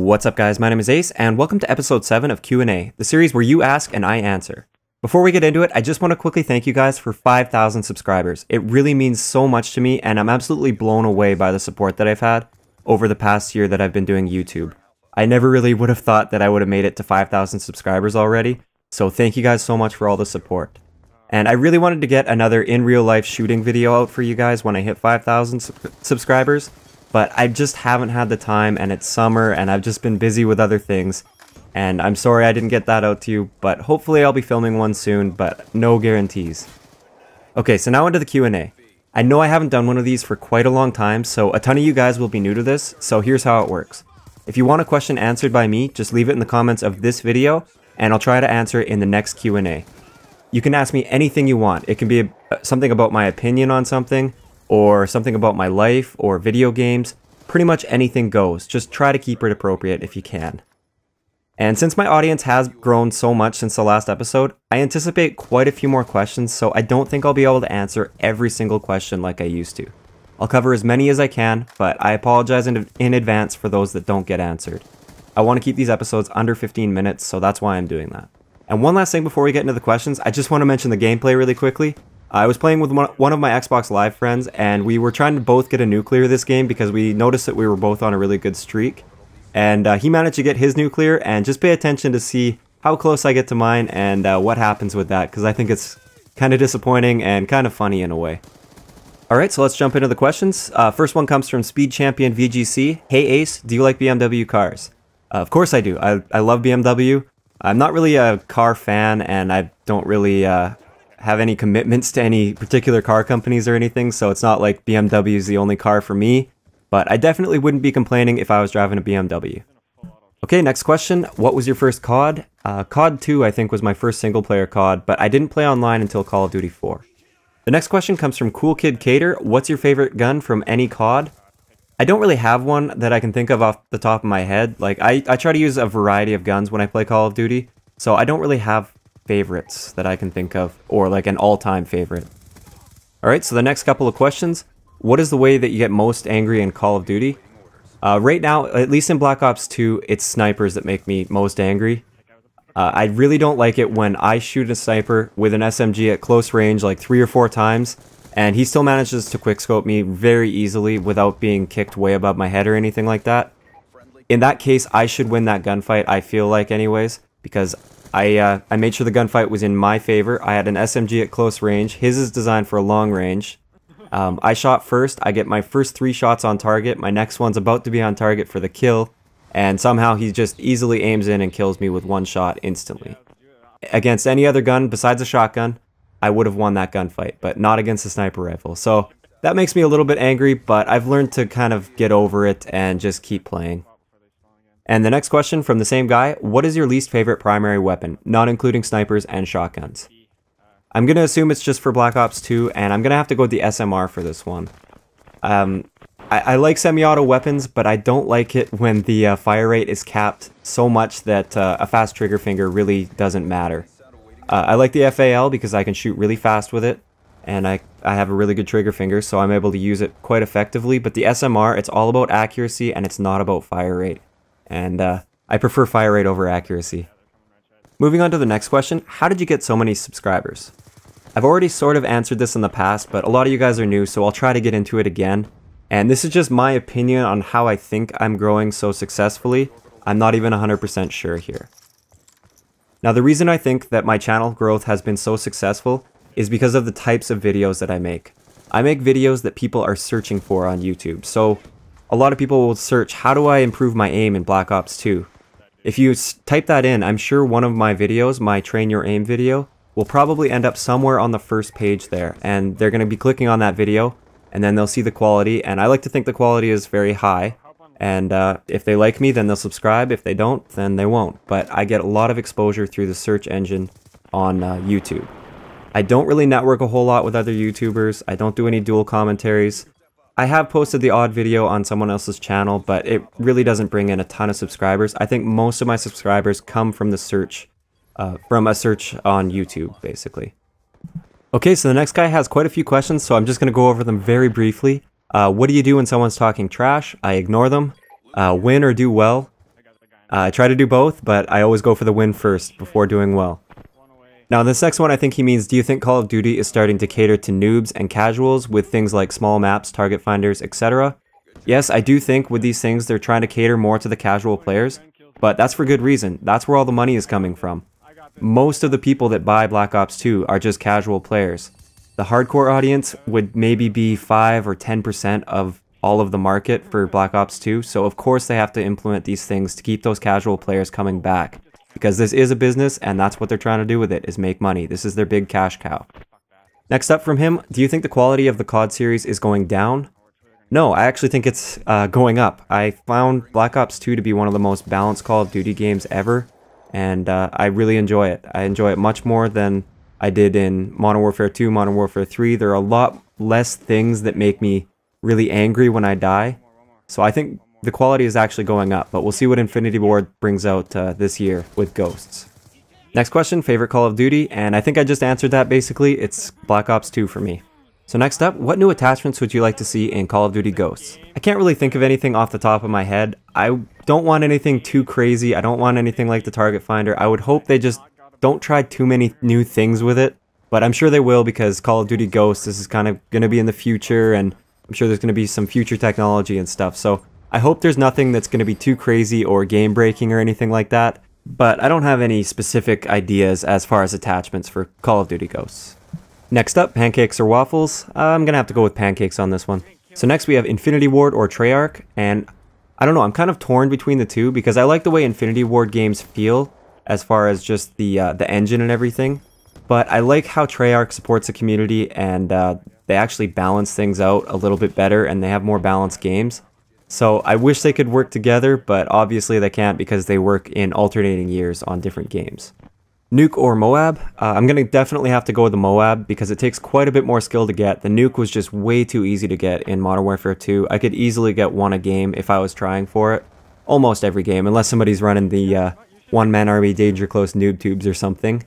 What's up guys, my name is Ace, and welcome to episode 7 of Q&A, the series where you ask and I answer. Before we get into it, I just want to quickly thank you guys for 5,000 subscribers. It really means so much to me, and I'm absolutely blown away by the support that I've had over the past year that I've been doing YouTube. I never really would have thought that I would have made it to 5,000 subscribers already, so thank you guys so much for all the support. And I really wanted to get another in real life shooting video out for you guys when I hit 5,000 subscribers. But I just haven't had the time, and it's summer, and I've just been busy with other things. And I'm sorry I didn't get that out to you, but hopefully I'll be filming one soon, but no guarantees. Okay, so now into the Q&A. I know I haven't done one of these for quite a long time, so a ton of you guys will be new to this, so here's how it works. If you want a question answered by me, just leave it in the comments of this video, and I'll try to answer it in the next Q&A. You can ask me anything you want. It can be something about my opinion on something, or something about my life, or video games. Pretty much anything goes. Just try to keep it appropriate if you can. And since my audience has grown so much since the last episode, I anticipate quite a few more questions, so I don't think I'll be able to answer every single question like I used to. I'll cover as many as I can, but I apologize in advance for those that don't get answered. I want to keep these episodes under 15 minutes, so that's why I'm doing that. And one last thing before we get into the questions, I just want to mention the gameplay really quickly. I was playing with one of my Xbox Live friends, and we were trying to both get a nuclear this game because we noticed that we were both on a really good streak. And he managed to get his nuclear, and just pay attention to see how close I get to mine and what happens with that, because I think it's kind of disappointing and kind of funny in a way. Alright, so let's jump into the questions. First one comes from Speed Champion VGC. Hey Ace, do you like BMW cars? Of course I do. I love BMW. I'm not really a car fan, and I don't really have any commitments to any particular car companies or anything, so it's not like BMW is the only car for me, but I definitely wouldn't be complaining if I was driving a BMW. Okay, next question. What was your first COD? COD 2 I think was my first single player COD, but I didn't play online until Call of Duty 4. The next question comes from Cool Kid Cater. What's your favorite gun from any COD? I don't really have one that I can think of off the top of my head. Like, I try to use a variety of guns when I play Call of Duty, so I don't really have favorites that I can think of, or like an all-time favorite. Alright, so the next couple of questions. What is the way that you get most angry in Call of Duty? Right now, at least in Black Ops 2, it's snipers that make me most angry. I really don't like it when I shoot a sniper with an SMG at close range like 3 or 4 times, and he still manages to quickscope me very easily without being kicked way above my head or anything like that. In that case, I should win that gunfight, I feel like anyways, because I made sure the gunfight was in my favor. I had an SMG at close range. His is designed for a long range. I shot first. I get my first 3 shots on target. My next one's about to be on target for the kill. And somehow he just easily aims in and kills me with 1 shot instantly. Against any other gun besides a shotgun, I would have won that gunfight, but not against a sniper rifle. So that makes me a little bit angry, but I've learned to kind of get over it and just keep playing. And the next question from the same guy, what is your least favorite primary weapon, not including snipers and shotguns? I'm going to assume it's just for Black Ops 2, and I'm going to have to go with the SMR for this one. I like semi-auto weapons, but I don't like it when the fire rate is capped so much that a fast trigger finger really doesn't matter. I like the FAL because I can shoot really fast with it, and I have a really good trigger finger, so I'm able to use it quite effectively, but the SMR, it's all about accuracy, and it's not about fire rate. And I prefer fire rate over accuracy. Moving on to the next question, how did you get so many subscribers? I've already sort of answered this in the past, but a lot of you guys are new, so I'll try to get into it again. And this is just my opinion on how I think I'm growing so successfully. I'm not even 100% sure here. Now, the reason I think that my channel growth has been so successful is because of the types of videos that I make. I make videos that people are searching for on YouTube, so a lot of people will search, how do I improve my aim in Black Ops 2? If you type that in, I'm sure one of my videos, my Train Your Aim video, will probably end up somewhere on the first page there. And they're going to be clicking on that video, and then they'll see the quality. And I like to think the quality is very high. And if they like me, then they'll subscribe. If they don't, then they won't. But I get a lot of exposure through the search engine on YouTube. I don't really network a whole lot with other YouTubers. I don't do any dual commentaries. I have posted the odd video on someone else's channel, but it really doesn't bring in a ton of subscribers. I think most of my subscribers come from the search, from a search on YouTube, basically. Okay, so the next guy has quite a few questions, so I'm just going to go over them very briefly. What do you do when someone's talking trash? I ignore them. Win or do well? I try to do both, but I always go for the win first before doing well. Now this next one I think he means, do you think Call of Duty is starting to cater to noobs and casuals with things like small maps, target finders, etc.? Yes, I do think with these things they're trying to cater more to the casual players, but that's for good reason. That's where all the money is coming from. Most of the people that buy Black Ops 2 are just casual players. The hardcore audience would maybe be 5 or 10% of all of the market for Black Ops 2, so of course they have to implement these things to keep those casual players coming back. Because this is a business, and that's what they're trying to do with it, is make money. This is their big cash cow. Next up from him, do you think the quality of the COD series is going down? No, I actually think it's going up. I found Black Ops 2 to be one of the most balanced Call of Duty games ever, and I really enjoy it. I enjoy it much more than I did in Modern Warfare 2, Modern Warfare 3. There are a lot less things that make me really angry when I die, so I think the quality is actually going up, but we'll see what Infinity Ward brings out this year with Ghosts. Next question, favorite Call of Duty, and I think I just answered that basically. It's Black Ops 2 for me. So next up, what new attachments would you like to see in Call of Duty Ghosts? I can't really think of anything off the top of my head. I don't want anything too crazy. I don't want anything like the target finder. I would hope they just don't try too many new things with it, but I'm sure they will because Call of Duty Ghosts, this is kind of going to be in the future, and I'm sure there's going to be some future technology and stuff, so I hope there's nothing that's going to be too crazy or game breaking or anything like that, but I don't have any specific ideas as far as attachments for Call of Duty Ghosts. Next up, pancakes or waffles? I'm going to have to go with pancakes on this one. So next we have Infinity Ward or Treyarch, and I don't know, I'm kind of torn between the two because I like the way Infinity Ward games feel as far as just the engine and everything, but I like how Treyarch supports the community and they actually balance things out a little bit better and they have more balanced games. So I wish they could work together, but obviously they can't because they work in alternating years on different games. Nuke or Moab? I'm going to definitely have to go with the Moab because it takes quite a bit more skill to get. The Nuke was just way too easy to get in Modern Warfare 2. I could easily get one a game if I was trying for it. Almost every game, unless somebody's running the one-man army danger close noob tubes or something.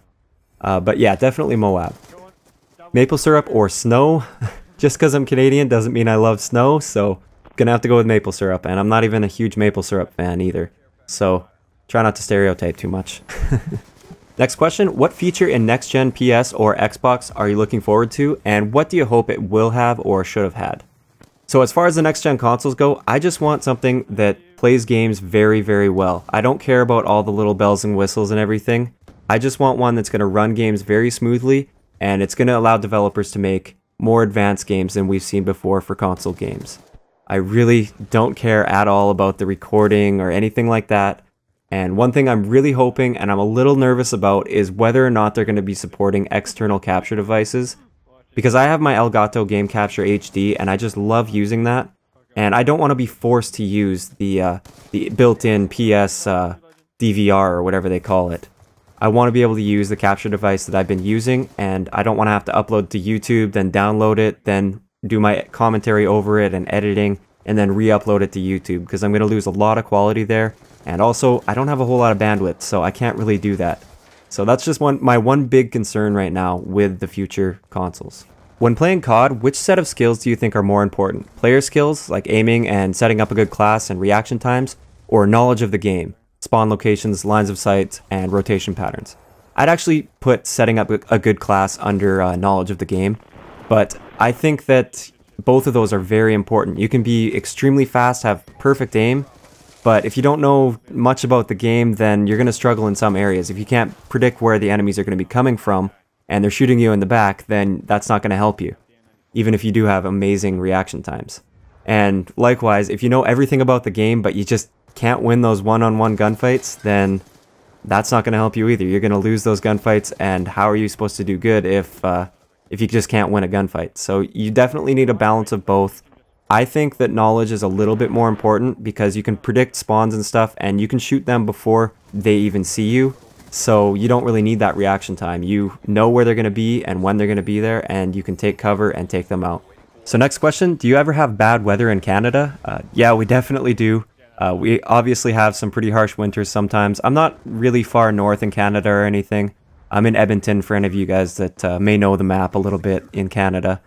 But yeah, definitely Moab. Maple syrup or snow? Just because I'm Canadian doesn't mean I love snow, so gonna have to go with maple syrup, and I'm not even a huge maple syrup fan either, so try not to stereotype too much. Next question, what feature in next-gen PS or Xbox are you looking forward to, and what do you hope it will have or should have had? So as far as the next-gen consoles go, I just want something that plays games very, very well. I don't care about all the little bells and whistles and everything. I just want one that's going to run games very smoothly, and it's going to allow developers to make more advanced games than we've seen before for console games. I really don't care at all about the recording or anything like that. And one thing I'm really hoping and I'm a little nervous about is whether or not they're going to be supporting external capture devices. Because I have my Elgato Game Capture HD and I just love using that. And I don't want to be forced to use the built-in PS DVR or whatever they call it. I want to be able to use the capture device that I've been using, and I don't want to have to upload to YouTube, then download it, then do my commentary over it and editing, and then re-upload it to YouTube, because I'm going to lose a lot of quality there. And also, I don't have a whole lot of bandwidth, so I can't really do that. So that's just my one big concern right now with the future consoles. When playing COD, which set of skills do you think are more important? Player skills, like aiming and setting up a good class and reaction times, or knowledge of the game, spawn locations, lines of sight, and rotation patterns? I'd actually put setting up a good class under knowledge of the game, but I think that both of those are very important. You can be extremely fast, have perfect aim, but if you don't know much about the game, then you're going to struggle in some areas. If you can't predict where the enemies are going to be coming from, and they're shooting you in the back, then that's not going to help you, even if you do have amazing reaction times. And likewise, if you know everything about the game, but you just can't win those one-on-one gunfights, then that's not going to help you either. You're going to lose those gunfights, and how are you supposed to do good if you just can't win a gunfight? So you definitely need a balance of both. I think that knowledge is a little bit more important because you can predict spawns and stuff, and you can shoot them before they even see you. So you don't really need that reaction time. You know where they're going to be and when they're going to be there, and you can take cover and take them out. So next question, do you ever have bad weather in Canada? Yeah, we definitely do. We obviously have some pretty harsh winters sometimes. I'm not really far north in Canada or anything. I'm in Edmonton for any of you guys that may know the map a little bit in Canada.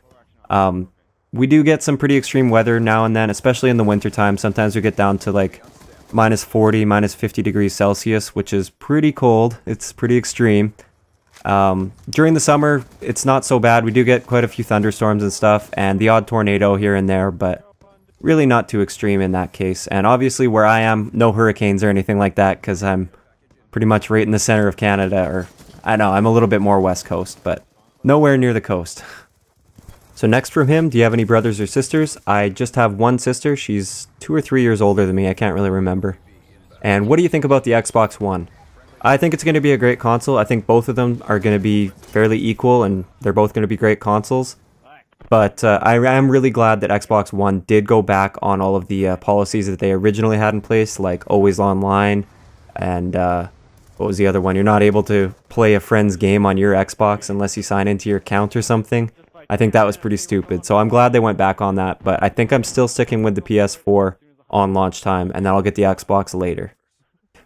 We do get some pretty extreme weather now and then, especially in the wintertime. Sometimes we get down to like minus 40, minus 50 degrees Celsius, which is pretty cold. It's pretty extreme. During the summer, it's not so bad. We do get quite a few thunderstorms and stuff, and the odd tornado here and there, but really not too extreme in that case. And obviously where I am, no hurricanes or anything like that, because I'm pretty much right in the center of Canada, or I know, I'm a little bit more west coast, but nowhere near the coast. So next from him, do you have any brothers or sisters? I just have one sister. She's 2 or 3 years older than me. I can't really remember. And what do you think about the Xbox One? I think it's going to be a great console. I think both of them are going to be fairly equal, and they're both going to be great consoles. But I am really glad that Xbox One did go back on all of the policies that they originally had in place, like always online, and what was the other one? You're not able to play a friend's game on your Xbox unless you sign into your account or something. I think that was pretty stupid, so I'm glad they went back on that, but I think I'm still sticking with the PS4 on launch time, and then I'll get the Xbox later.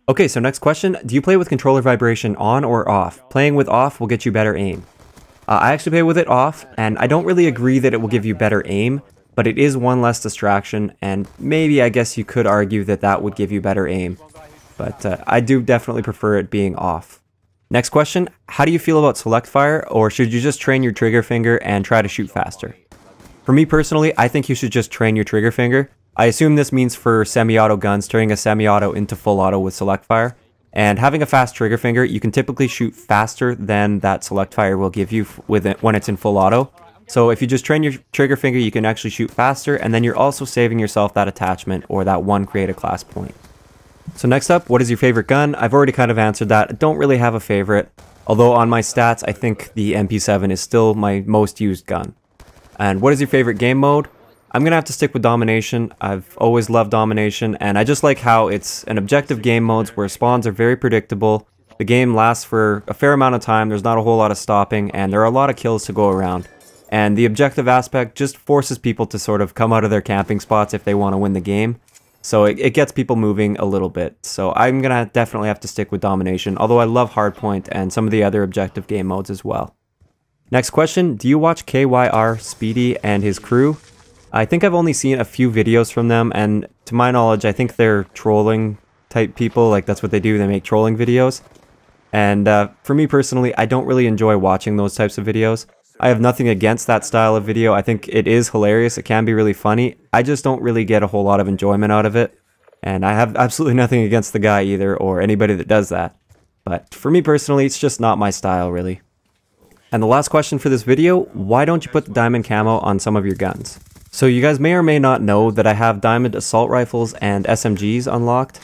Okay, so next question. Do you play with controller vibration on or off? Playing with off will get you better aim. I actually play with it off, and I don't really agree that it will give you better aim, but it is one less distraction, and maybe I guess you could argue that that would give you better aim. But I do definitely prefer it being off. Next question. How do you feel about select fire, or should you just train your trigger finger and try to shoot faster? For me personally, I think you should just train your trigger finger. I assume this means for semi-auto guns, turning a semi-auto into full auto with select fire. And having a fast trigger finger, you can typically shoot faster than that select fire will give you with it when it's in full auto. So if you just train your trigger finger, you can actually shoot faster, and then you're also saving yourself that attachment or that one creative class point. So next up, what is your favorite gun? I've already kind of answered that. I don't really have a favorite, although on my stats, I think the MP7 is still my most used gun. And what is your favorite game mode? I'm going to have to stick with Domination. I've always loved Domination, and I just like how it's an objective game modes where spawns are very predictable. The game lasts for a fair amount of time, there's not a whole lot of stopping, and there are a lot of kills to go around. And the objective aspect just forces people to sort of come out of their camping spots if they want to win the game. So it gets people moving a little bit. So I'm going to definitely have to stick with Domination, although I love Hardpoint and some of the other objective game modes as well. Next question, do you watch KYR Speedy and his crew? I think I've only seen a few videos from them, and to my knowledge, I think they're trolling type people, like that's what they do, they make trolling videos. And for me personally, I don't really enjoy watching those types of videos. I have nothing against that style of video. I think it is hilarious, it can be really funny. I just don't really get a whole lot of enjoyment out of it. And I have absolutely nothing against the guy either, or anybody that does that. But for me personally, it's just not my style really. And the last question for this video, why don't you put the diamond camo on some of your guns? So you guys may or may not know that I have diamond assault rifles and SMGs unlocked,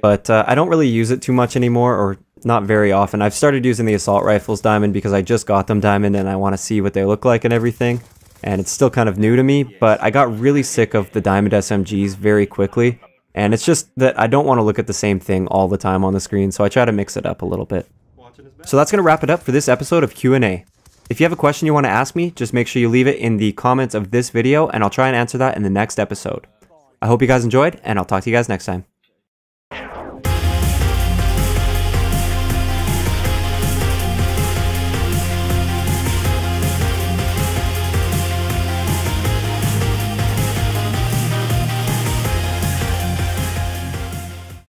but I don't really use it too much anymore, or not very often. I've started using the assault rifles diamond because I just got them diamond and I want to see what they look like and everything, and it's still kind of new to me, but I got really sick of the diamond SMGs very quickly, and it's just that I don't want to look at the same thing all the time on the screen, so I try to mix it up a little bit. So that's going to wrap it up for this episode of Q&A. If you have a question you want to ask me, just make sure you leave it in the comments of this video, and I'll try and answer that in the next episode. I hope you guys enjoyed, and I'll talk to you guys next time.